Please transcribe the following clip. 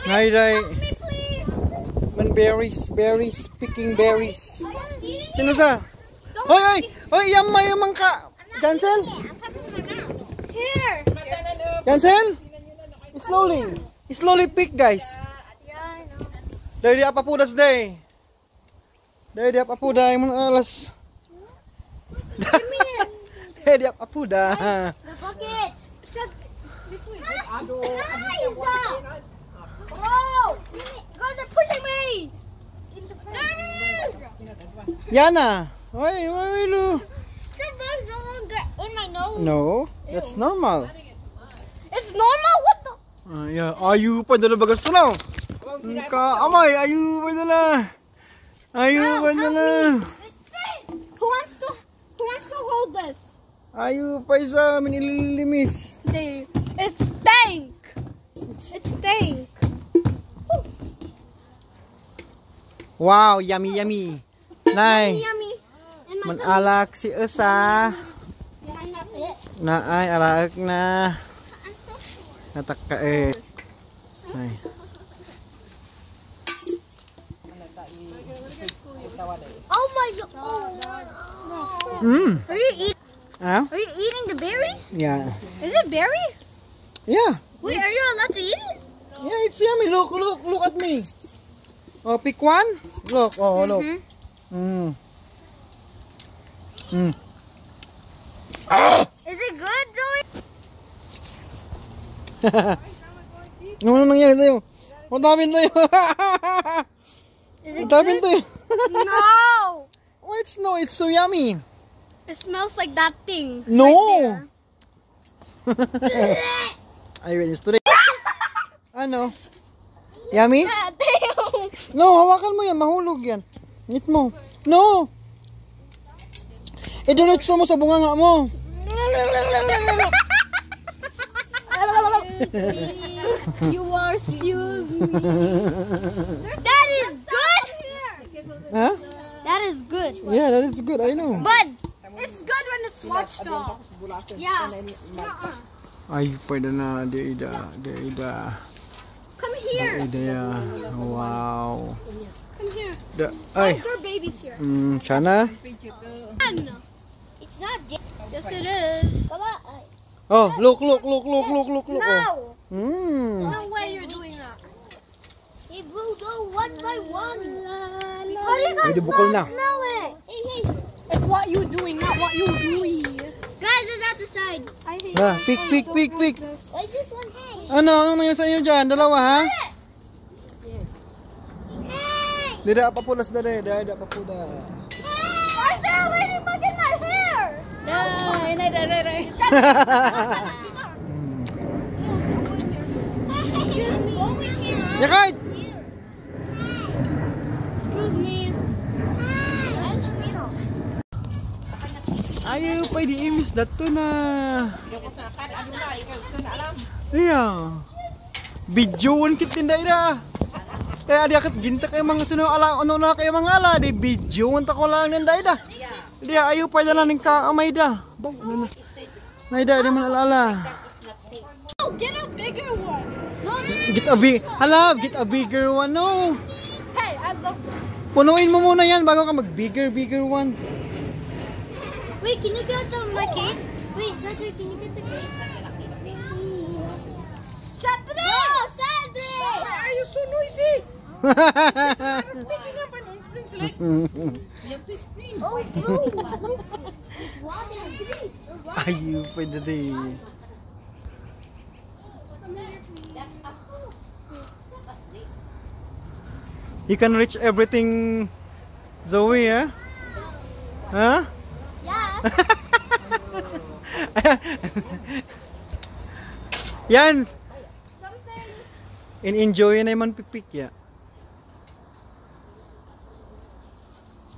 Naiday. Man berries, picking berries. Sino sa? Hoy, yamang ka. Cancel. Here. Cancel. Slowly pick, guys. Dari apa pudas day? Dari apa puda yang alas? Dari apa puda? The bucket. Oh! Guys are pushing me! Yana! Why lu? That bug's no longer in my nose. No, that's normal. It's normal? What the? Yeah, ayu pa dala bagas to now. Ka amay, ayu pa dala. Ayu pa dala. Who wants to hold this? Ayu pa isa minililimis. It's stank. It's stank. Wow, yummy. Nay. Yummy. Manalak si Esa. Na ay alak na. Nataka eh. Nay. Oh my god. Are you eating? Huh? Are you eating the berry? Yeah. Is it berry? Yeah. Wait, are you allowed to eat it? Yeah, it's yummy. Look at me. Oh, pick one. Look. Look. Is it good, Zoe? Ano nangyari sa'yo? Ang dami sa'yo. Is it Ang dami good? sa'yo. No! Oh, it's so yummy. It smells like that thing. No. Right Are you ready to Ano? Yummy? there. No, hawakan mo yan. Mahulog yan. Eat mo. No! Idiretso mo sa bunganga mo. You are excuse me. That is good. Huh? That is good. Yeah, that is good. I know. But it's good when it's washed off. Yeah. Ay, pwede na. Deida. Come here. Wow. Come here. Ay. There are babies here. Sana? It's not just. Yes, it is. Come on. Oh, look. No. Oh. No way you're doing that. Hey, bro, go one by one. How do you guys Pwede bukol na. smell it? Hey. It's what you're doing, not what you're doing. Guys, it's at the side. I hate Pick. Like this one. Ano nangyari sa inyo dyan? Dalawa, ha? Hey! Dida pa pulas dali. Dida pa pulas. Why is there a ladybug in my hair? Yakait! Excuse me. Ayaw pa di-imis dato na. Iya. Bidyoan kit tinday da. Adi akat ginta kay mga suno ala ano na kay mga ala di bidyoan ta ko lang nanday da. Di ayaw pa dala ning kaamay da. Baw ano na. Nayda di man alala. Oh, get a bigger one. No, Get a bigger one no. Hey, I love this. Punuin mo muna yan bago ka mag bigger one. Wait, can you get my case? Wait, Sandra, can you get the case? Sandra! No, Sandra! Why are you so noisy? Picking up an instant like you have to scream. Oh, bro! Ayaw pa dali. You can reach everything, Zoe, huh? Huh? Yeah. Yan. Something. In-enjoy na man pipik ya.